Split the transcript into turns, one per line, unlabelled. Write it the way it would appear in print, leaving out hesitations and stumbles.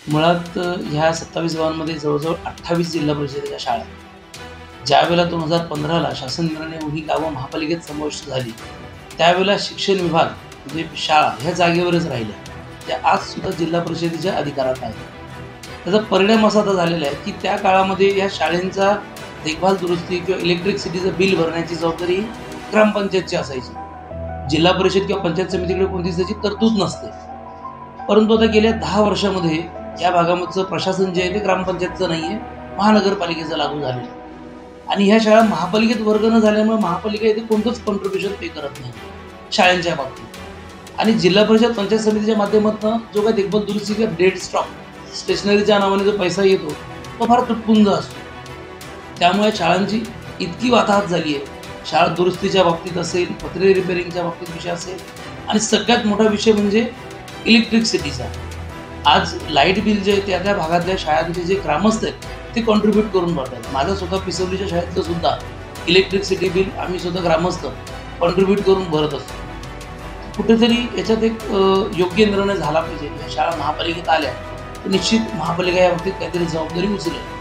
मुळात ह्या 27 गावांमध्ये जवळ-जवळ 28 जिल्हा परिषदेच्या शाळा आहेत. ज्यावेळेला 2015ला शासन निर्णयाने ही गावं महापालिकेत समाविष्ट झाली, त्यावेळेला शिक्षण विभाग म्हणजे शाळा ह्या जागेवरच राहिल्या. त्या आजसुद्धा जिल्हा परिषदेच्या अधिकारात आहेत. त्याचा परिणाम असा आता झालेला आहे, की त्या काळामध्ये या शाळेंचा देखभाल दुरुस्ती किंवा इलेक्ट्रिसिटीचं बिल भरण्याची जबाबदारी ग्रामपंचायतची असायची. जिल्हा परिषद किंवा पंचायत समितीकडे कोणतीच त्याची तरतूद नसते. परंतु आता गेल्या 10 वर्षामध्ये या भागामधचं प्रशासन जे आहे ते ग्रामपंचायतचं नाही आहे, महानगरपालिकेचं लागू झालेलं आहे. आणि ह्या शाळा महापालिकेत वर्ग न झाल्यामुळे महापालिका इथे कोणतंच कॉन्ट्रिब्युशन पे करत नाही शाळांच्या बाबतीत. आणि जिल्हा परिषद पंचायत समितीच्या माध्यमातून जो काही देखभाल दुरुस्ती किंवा डेड स्टॉक स्टेशनरीच्या नावाने जो पैसा येतो तो फार तुटपुंज असतो. त्यामुळे शाळांची इतकी वाताहत झाली आहे. शाळा दुरुस्तीच्या बाबतीत असेल, पत्रे रिपेअरिंगच्या बाबतीत विषय असेल आणि सगळ्यात मोठा विषय म्हणजे इलेक्ट्रिसिटीचा. आज लाईट बिल जे त्या त्या भागातल्या शाळांचे जे ग्रामस्थ आहेत ते कॉन्ट्रीब्यूट करून भरतात. माझं स्वतः पिसवलीच्या शाळेतलं सुद्धा इलेक्ट्रिसिटी बिल आम्ही स्वतः ग्रामस्थ कॉन्ट्रीब्यूट करून भरत असतो. कुठेतरी याच्यात एक योग्य निर्णय झाला पाहिजे. या शाळा महापालिकेत आल्या तर निश्चित महापालिका या बाबतीत काहीतरी जबाबदारी उचलेल.